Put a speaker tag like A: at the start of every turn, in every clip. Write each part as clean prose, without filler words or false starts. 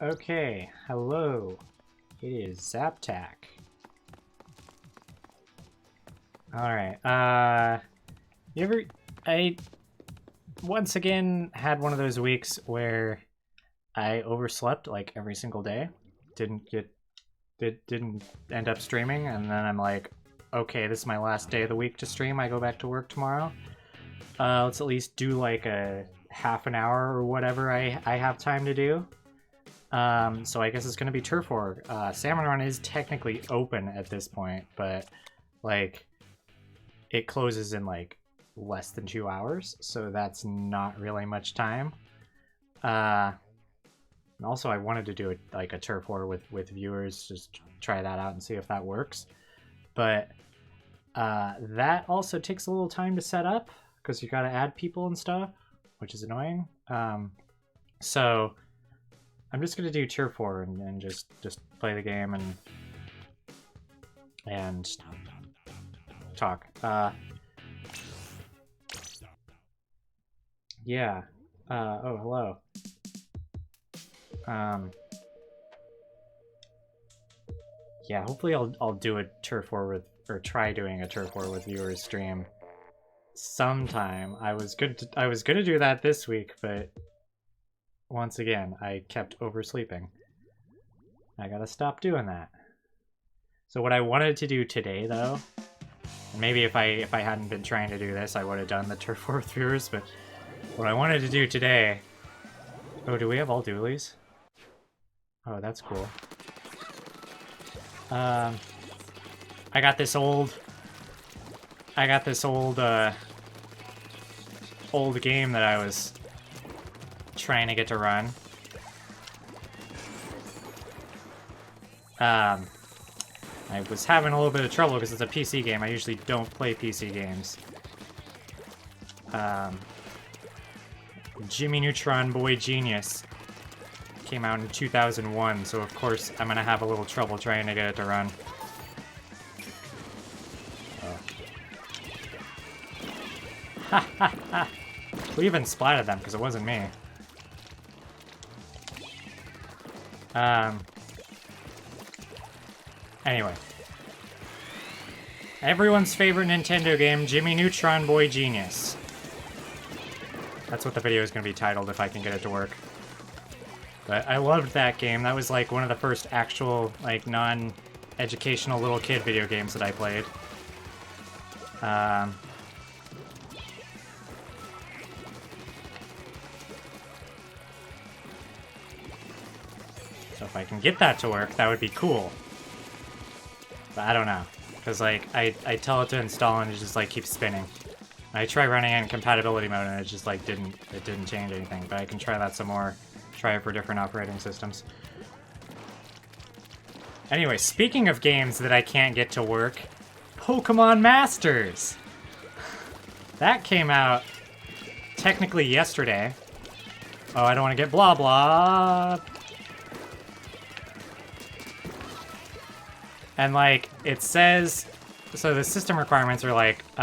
A: Okay, hello. It is Zaptak. Alright, I once again had one of those weeks where I overslept like every single day. Didn't end up streaming, and then I'm like, okay, this is my last day of the week to stream. I go back to work tomorrow. Let's at least do like a half an hour or whatever I have time to do. So I guess it's gonna be Turf War. Salmon Run is technically open at this point, but like it closes in like less than 2 hours, so that's not really much time. And also I wanted to do like a Turf War with viewers, just try that out and see if that works. But that also takes a little time to set up because you gotta add people and stuff, which is annoying. So I'm just gonna do Tier 4 and just play the game and talk. Yeah. Oh, hello. Yeah, hopefully I'll do a Turf War with, or try doing a Turf War with viewers stream sometime. I was gonna do that this week, but once again, I kept oversleeping. I gotta stop doing that. So what I wanted to do today, though, and maybe if I hadn't been trying to do this, I would have done the Turf War with viewers, but what I wanted to do today... Oh, do we have all dualies? Oh, that's cool. I got this old old game that I was trying to get to run. I was having a little bit of trouble because it's a PC game. I usually don't play PC games. Jimmy Neutron Boy Genius came out in 2001, so of course I'm gonna have a little trouble trying to get it to run. Ha ha ha! We even splatted them because it wasn't me. Anyway. Everyone's favorite Nintendo game, Jimmy Neutron Boy Genius. That's what the video is going to be titled if I can get it to work. But I loved that game. That was like one of the first actual, like, non-educational little kid video games that I played. So if I can get that to work, that would be cool. But I don't know. Because, like, I tell it to install and it just, like, keeps spinning. I try running it in compatibility mode and it just, like, didn't change anything. But I can try that some more. Try it for different operating systems. Anyway, speaking of games that I can't get to work, Pokemon Masters! That came out technically yesterday. Oh, I don't want to get blah blah. And, like, it says... So the system requirements are, like, 2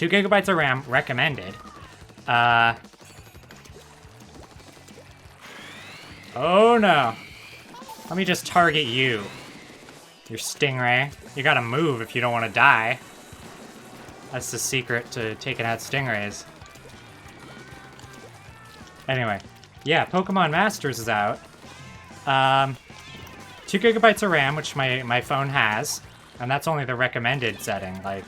A: gigabytes of RAM, recommended. Oh, no. Let me just target you. Your Stingray. You gotta move if you don't want to die. That's the secret to taking out Stingrays. Anyway. Yeah, Pokemon Masters is out. 2 gigabytes of RAM, which my phone has, and that's only the recommended setting. Like,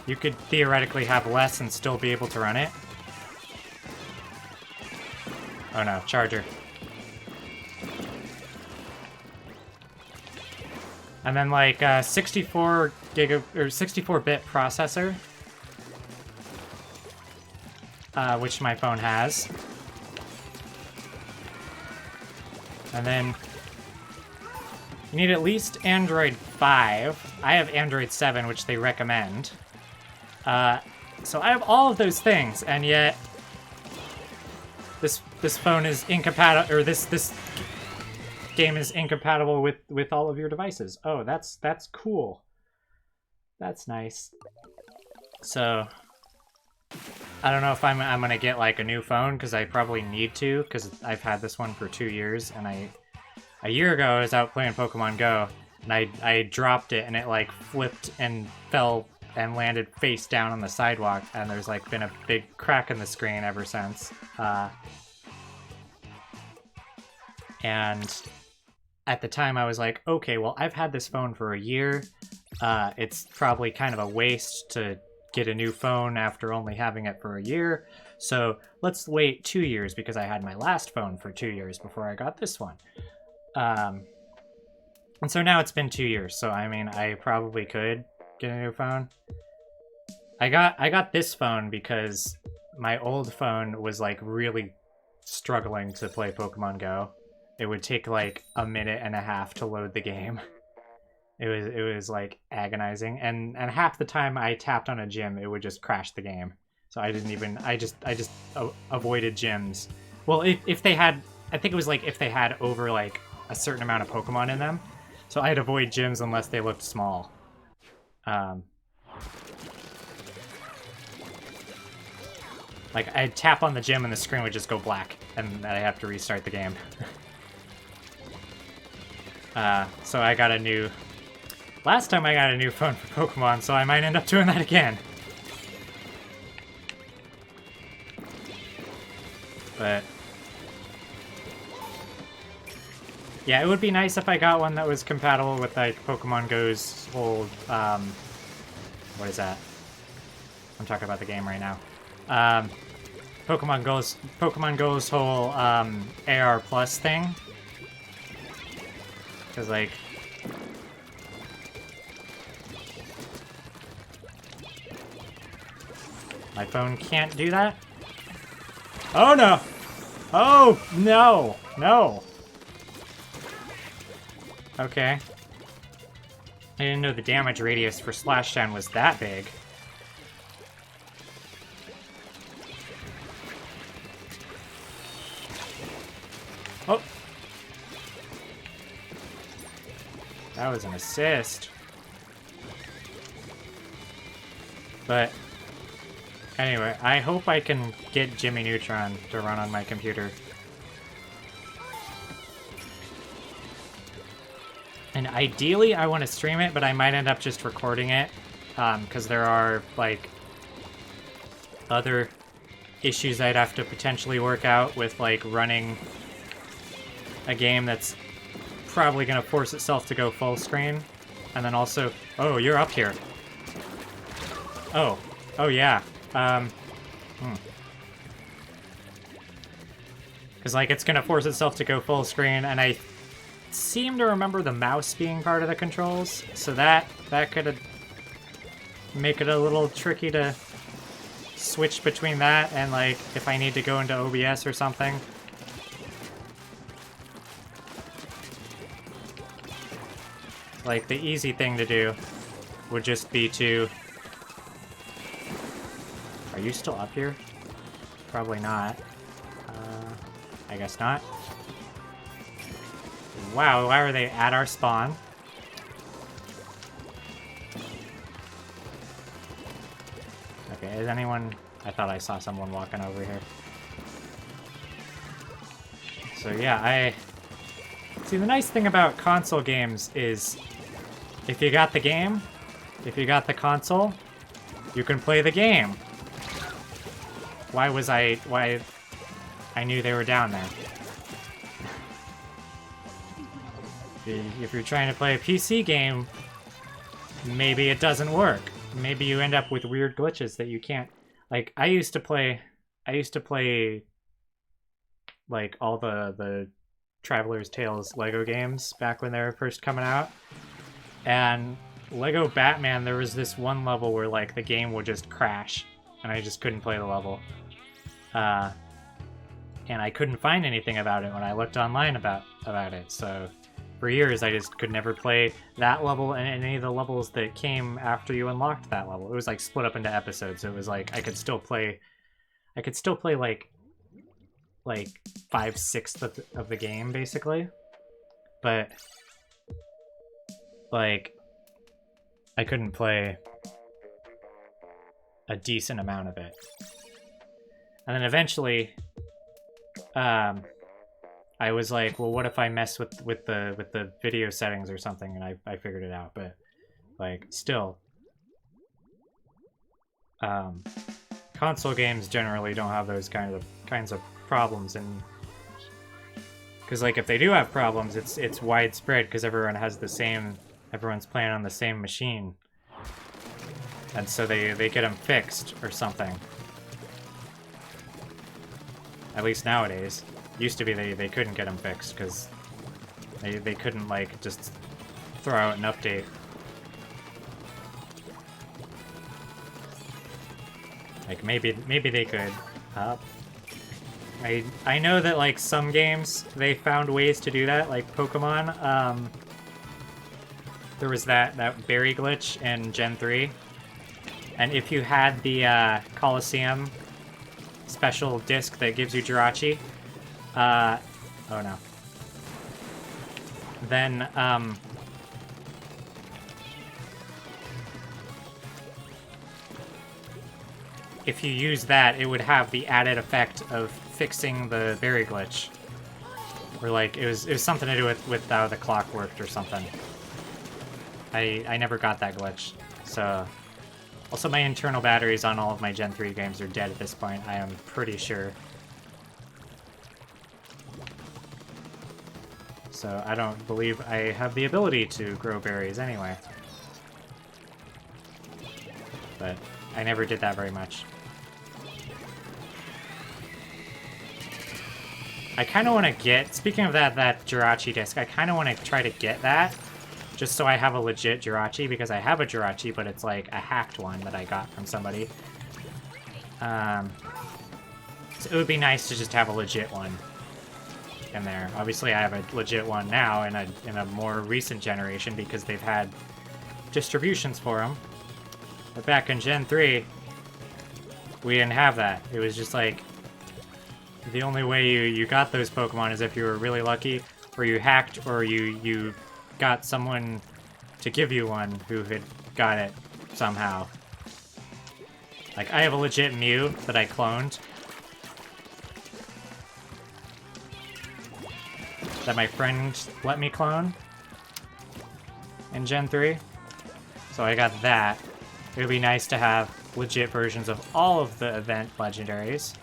A: you could theoretically have less and still be able to run it. Oh no, charger. And then like 64-bit processor, which my phone has. And then you need at least Android 5. I have Android 7, which they recommend. So I have all of those things, and yet this phone is incompatible, or this game is incompatible with all of your devices. Oh, that's cool. That's nice. So I don't know if I'm gonna get like a new phone, because I probably need to, because I've had this one for 2 years, and a year ago I was out playing Pokemon Go, and I dropped it, and it like flipped and fell and landed face down on the sidewalk, and there's like been a big crack in the screen ever since. And at the time I was like, okay, well, I've had this phone for a year. It's probably kind of a waste to get a new phone after only having it for a year. So let's wait 2 years, because I had my last phone for 2 years before I got this one. And so now it's been 2 years. So I mean, I probably could get a new phone. I got this phone because my old phone was like really struggling to play Pokemon Go. It would take like a minute and a half to load the game. It was like agonizing, and half the time I tapped on a gym, it would just crash the game. So I just avoided gyms. Well, if they had, I think it was like if they had over like a certain amount of Pokemon in them. So I'd avoid gyms unless they looked small. Like I'd tap on the gym and the screen would just go black, and I'd have to restart the game. So I got a new... Last time I got a new phone for Pokemon, so I might end up doing that again. But... yeah, it would be nice if I got one that was compatible with, like, Pokemon Go's whole, what is that? I'm talking about the game right now. Pokemon Go's whole, AR Plus thing. Because, like... my phone can't do that? Oh, no! Oh, no! No! Okay. I didn't know the damage radius for Splashdown was that big. Oh! That was an assist. But... anyway, I hope I can get Jimmy Neutron to run on my computer. And ideally, I want to stream it, but I might end up just recording it, because there are, like, other issues I'd have to potentially work out with, like, running a game that's probably going to force itself to go full screen. And then also... oh, you're up here. Oh. Oh, yeah. Because, like, it's gonna force itself to go full screen, and I seem to remember the mouse being part of the controls, so that could make it a little tricky to switch between that and, like, if I need to go into OBS or something. Like, the easy thing to do would just be to... are you still up here? Probably not. I guess not. Wow, why are they at our spawn? Okay, is anyone... I thought I saw someone walking over here. So yeah, I... see, the nice thing about console games is if you got the game, if you got the console, you can play the game. Why I knew they were down there. If you're trying to play a PC game, maybe it doesn't work. Maybe you end up with weird glitches that you can't... like, I used to play, like, all the Traveler's Tales Lego games back when they were first coming out. And Lego Batman, there was this one level where, like, the game would just crash, and I just couldn't play the level. And I couldn't find anything about it when I looked online about it, so for years I just could never play that level and any of the levels that came after you unlocked that level. It was like split up into episodes, so it was like I could still play like 5/6 of the game basically, but like I couldn't play a decent amount of it. And then eventually, I was like, well, what if I mess with the video settings or something? And I figured it out. But like, still, console games generally don't have those kinds of problems, and because like if they do have problems, it's widespread because everyone's playing on the same machine, and so they get them fixed or something. At least nowadays. Used to be they couldn't get them fixed because they couldn't like just throw out an update. Like maybe they could. I know that like some games they found ways to do that, like Pokemon. There was that berry glitch in Gen 3, and if you had the Coliseum special disc that gives you Jirachi, oh no. Then if you use that, it would have the added effect of fixing the berry glitch. Or like, it was something to do with how the clock worked or something. I never got that glitch. So, also my internal batteries on all of my Gen 3 games are dead at this point, I am pretty sure. So I don't believe I have the ability to grow berries anyway. But I never did that very much. I kind of want to get, speaking of that Jirachi disc, I kind of want to try to get that, just so I have a legit Jirachi, because I have a Jirachi, but it's like a hacked one that I got from somebody. So it would be nice to just have a legit one in there. Obviously, I have a legit one now in a more recent generation because they've had distributions for them. But back in Gen 3, we didn't have that. It was just like, the only way you got those Pokemon is if you were really lucky, or you hacked, or you got someone to give you one who had got it somehow. Like, I have a legit Mew that I cloned. That my friend let me clone in Gen 3. So I got that. It would be nice to have legit versions of all of the event legendaries.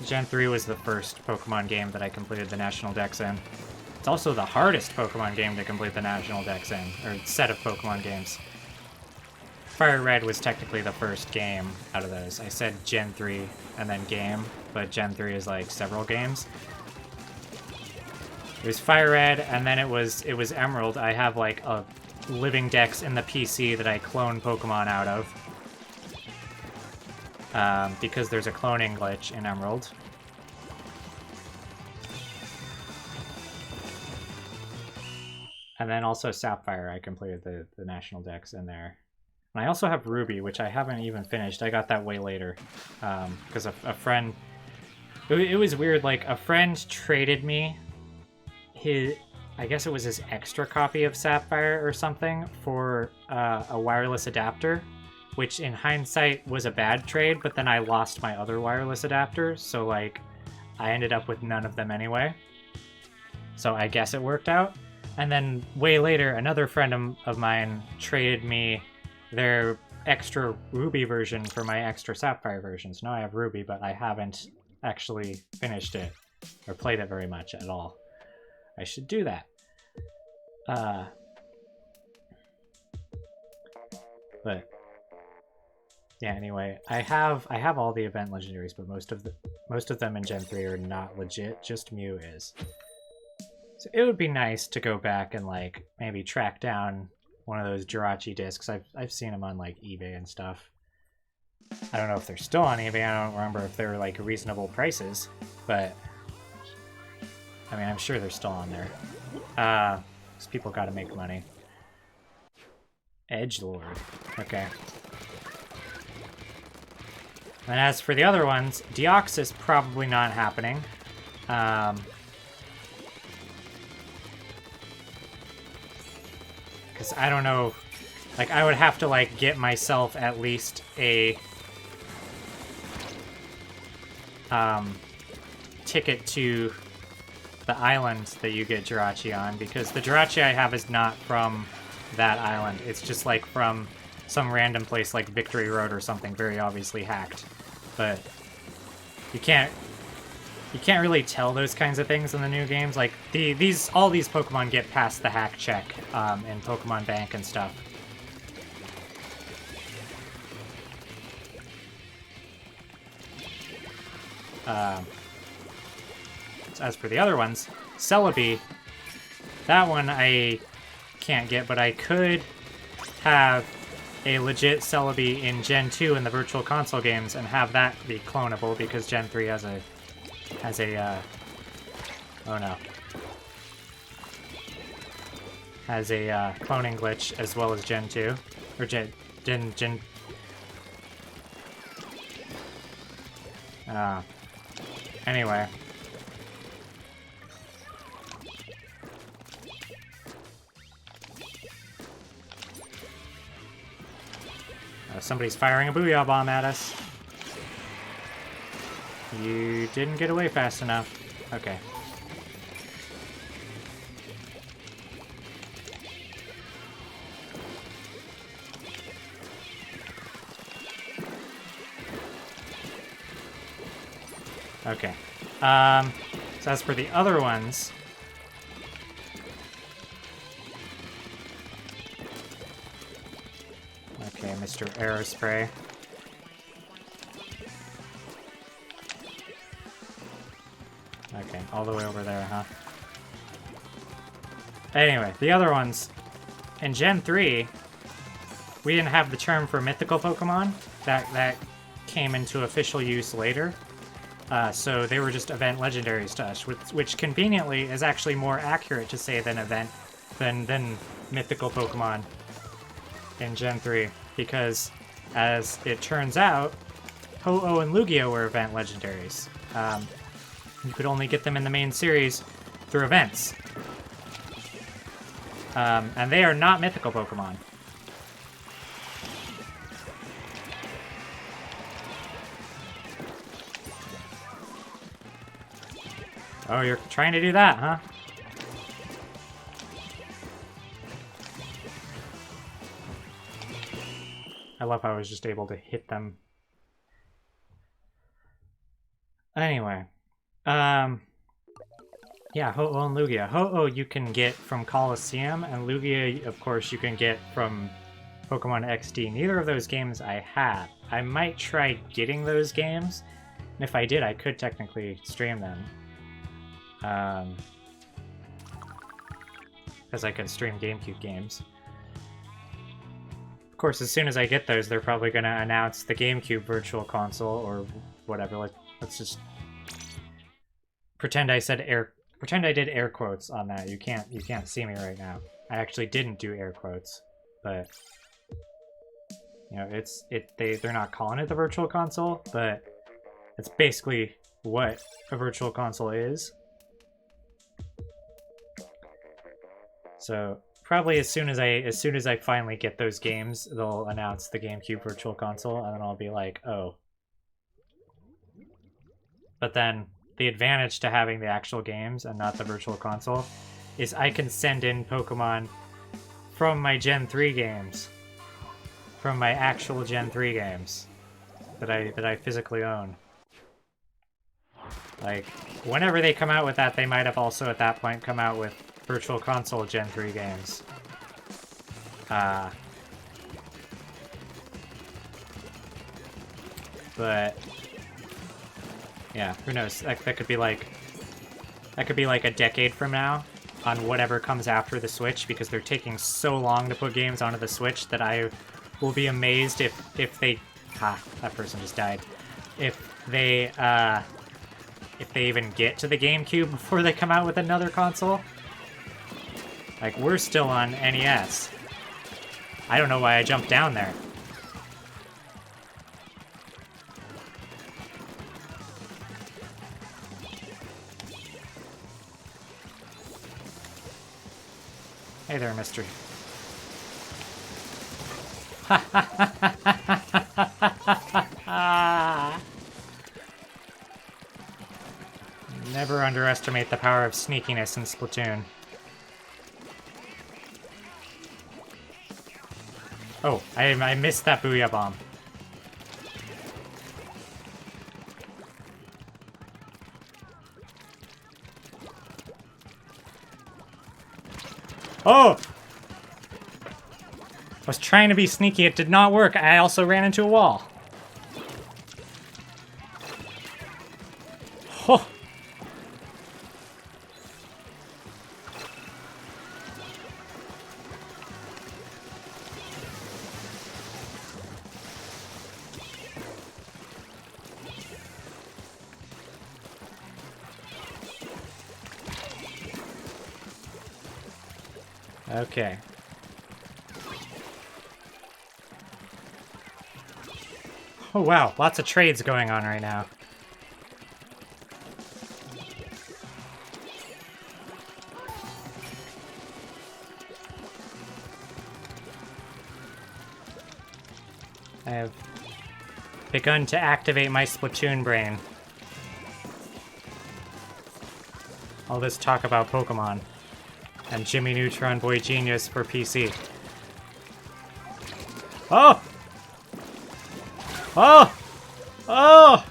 A: Gen 3 was the first Pokemon game that I completed the National Dex in. It's also the hardest Pokemon game to complete the National Dex in, or set of Pokemon games. Fire Red was technically the first game out of those. I said Gen 3 and then game, but Gen 3 is like several games. It was Fire Red, and then it was Emerald. I have like a living dex in the PC that I clone Pokemon out of. Because there's a cloning glitch in Emerald. And then also Sapphire, I completed the National Dex in there. And I also have Ruby, which I haven't even finished. I got that way later. Because a friend... It was weird, like, a friend traded me his... I guess it was his extra copy of Sapphire or something for a wireless adapter. Which in hindsight was a bad trade, but then I lost my other wireless adapter, so like I ended up with none of them anyway. So I guess it worked out. And then way later, another friend of mine traded me their extra Ruby version for my extra Sapphire version. So now I have Ruby, but I haven't actually finished it or played it very much at all. I should do that. But yeah, anyway, I have all the event legendaries, but most of them in Gen 3 are not legit, just Mew is. So it would be nice to go back and like maybe track down one of those Jirachi discs. I've seen them on like eBay and stuff. I don't know if they're still on eBay. I don't remember if they were like reasonable prices, but I mean, I'm sure they're still on there. 'Cause people gotta make money. Edgelord. Okay. And as for the other ones, Deoxys probably not happening. Because I don't know Like, I would have to, like, get myself at least a ticket to the island that you get Jirachi on, because the Jirachi I have is not from that island. It's just, like, from some random place like Victory Road or something, very obviously hacked. But you can't really tell those kinds of things in the new games. Like, all these Pokemon get past the hack check in Pokemon Bank and stuff. As for the other ones, Celebi, that one I can't get, but I could have a legit Celebi in Gen 2 in the Virtual Console games and have that be clonable, because Gen 3 has a oh no. Has a cloning glitch as well as Gen 2. Or Gen... Anyway. Somebody's firing a Booyah Bomb at us. You didn't get away fast enough. Okay. Okay. So as for the other ones... Okay, Mr. Aerospray. Okay, all the way over there, huh? Anyway, the other ones. In Gen 3, we didn't have the term for mythical Pokemon. That came into official use later. So they were just event legendaries to us, which conveniently is actually more accurate to say than event than mythical Pokemon in Gen 3, because as it turns out, Ho-Oh and Lugia were event legendaries. You could only get them in the main series through events. And they are not mythical Pokemon. Oh, you're trying to do that, huh? I love how I was just able to hit them. Anyway. Yeah, Ho-Oh and Lugia. Ho-Oh you can get from Coliseum, and Lugia, of course, you can get from Pokemon XD. Neither of those games I have. I might try getting those games, and if I did, I could technically stream them. Because I can stream GameCube games. Of course, as soon as I get those, they're probably going to announce the GameCube Virtual Console or whatever. Let's just pretend I did air quotes on that. You can't see me right now. I actually didn't do air quotes, but you know, they're not calling it the Virtual Console, but it's basically what a Virtual Console is. So probably as soon as I finally get those games, they'll announce the GameCube Virtual Console, and then I'll be like, oh. But then the advantage to having the actual games and not the Virtual Console is I can send in Pokemon from my Gen 3 games, from my actual Gen 3 games that I physically own. Like, whenever they come out with that, they might have also at that point come out with Virtual Console Gen 3 games. But yeah, who knows? That could be like a decade from now on whatever comes after the Switch, because they're taking so long to put games onto the Switch that I will be amazed if they that person just died. If they even get to the GameCube before they come out with another console. Like, we're still on NES. I don't know why I jumped down there. Hey there, mister. Never underestimate the power of sneakiness in Splatoon. Oh, I missed that Booyah Bomb. Oh! I was trying to be sneaky, it did not work. I also ran into a wall. Oh! Okay. Oh wow, lots of trades going on right now. I have begun to activate my Splatoon brain. All this talk about Pokemon and Jimmy Neutron Boy Genius for PC. Oh! Oh! Oh!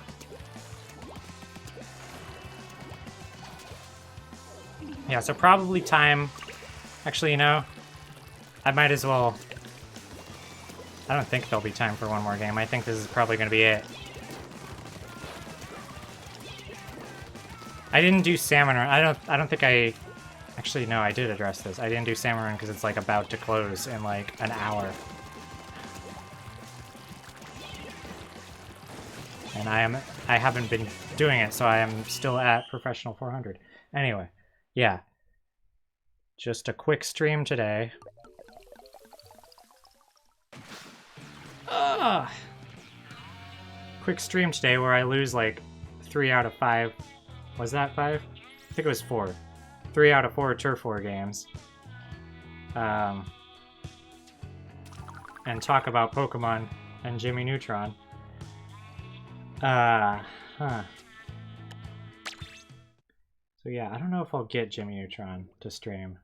A: Yeah, so probably time. Actually, you know, I might as well. I don't think there'll be time for one more game. I think this is probably going to be it. I didn't do Salmon Run. I don't think I... Actually, no, I did address this. I didn't do Salmon Run because it's, like, about to close in, like, an hour. And I haven't been doing it, so I am still at Professional 400. Anyway, yeah. Just a quick stream today. Quick stream today where I lose like 3 out of 5. Was that 5? I think it was 4. 3 out of 4 Turf War games. And talk about Pokemon and Jimmy Neutron. So yeah, I don't know if I'll get Jimmy Neutron to stream.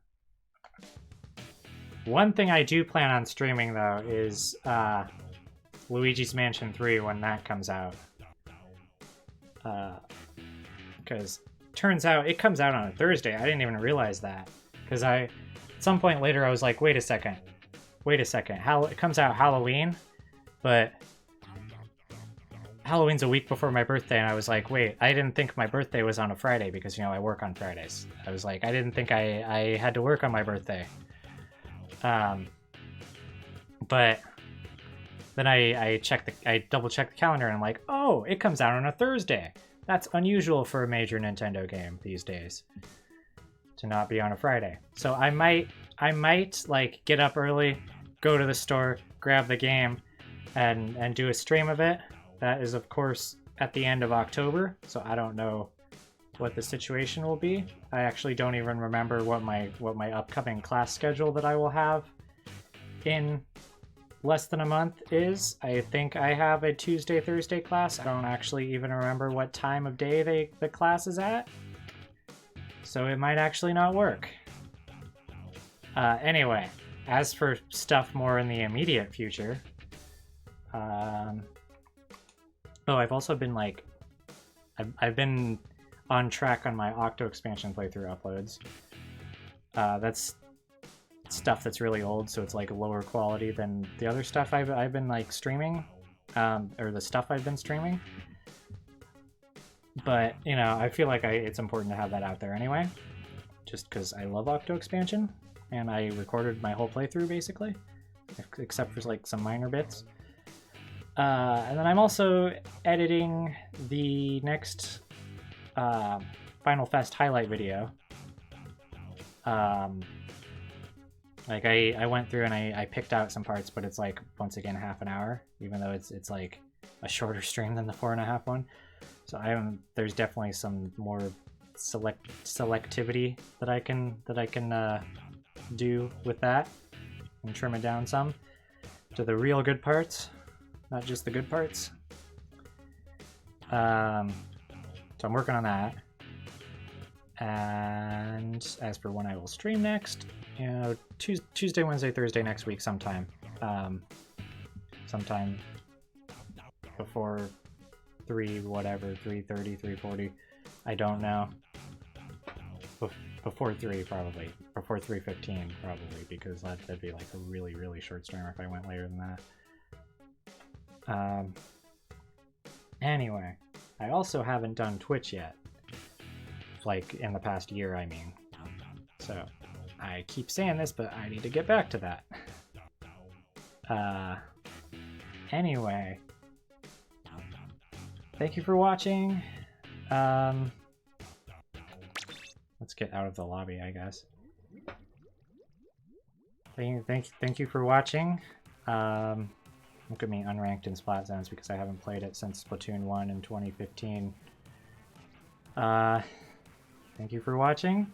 A: One thing I do plan on streaming though is Luigi's Mansion 3 when that comes out. Because turns out it comes out on a Thursday. I didn't even realize that. Because at some point later I was like, wait a second. It comes out Halloween, but Halloween's a week before my birthday, and I was like, wait, I didn't think my birthday was on a Friday because, you know, I work on Fridays. I was like, I didn't think I had to work on my birthday. But then I double checked the calendar and I'm like, oh, it comes out on a Thursday. That's unusual for a major Nintendo game these days to not be on a Friday. So I might like get up early, go to the store, grab the game, and do a stream of it. That is, of course, at the end of October, so I don't know what the situation will be. I actually don't even remember what my upcoming class schedule that I will have in less than a month is. I think I have a Tuesday, Thursday class. I don't actually even remember what time of day the class is at, so it might actually not work. Anyway, as for stuff more in the immediate future, oh, I've also been like, I've been on track on my Octo expansion playthrough uploads. That's stuff that's really old, so it's like lower quality than the other stuff I've been like streaming, or the stuff I've been streaming. But you know, I feel like it's important to have that out there anyway, just because I love Octo expansion, and I recorded my whole playthrough basically, except for like some minor bits. And then I'm also editing the next Final Fest highlight video. Like I went through and I picked out some parts, but it's like, once again, half an hour, even though it's like a shorter stream than the 4.5 one. So there's definitely some more selectivity that I can do with that and trim it down some. to the real good parts, not just the good parts. So I'm working on that. And as for when I will stream next, you know, Tuesday, Wednesday, Thursday next week sometime. Sometime before 3:30, 3:40. I don't know. Before 3 probably. Before 3:15 probably, because that'd be like a really, really short stream if I went later than that. Anyway, I also haven't done Twitch yet. Like, in the past year, I mean. So, I keep saying this, but I need to get back to that. Anyway. Thank you for watching. Let's get out of the lobby, I guess. Thank you for watching. Look at me unranked in Splat Zones because I haven't played it since Splatoon 1 in 2015. Thank you for watching.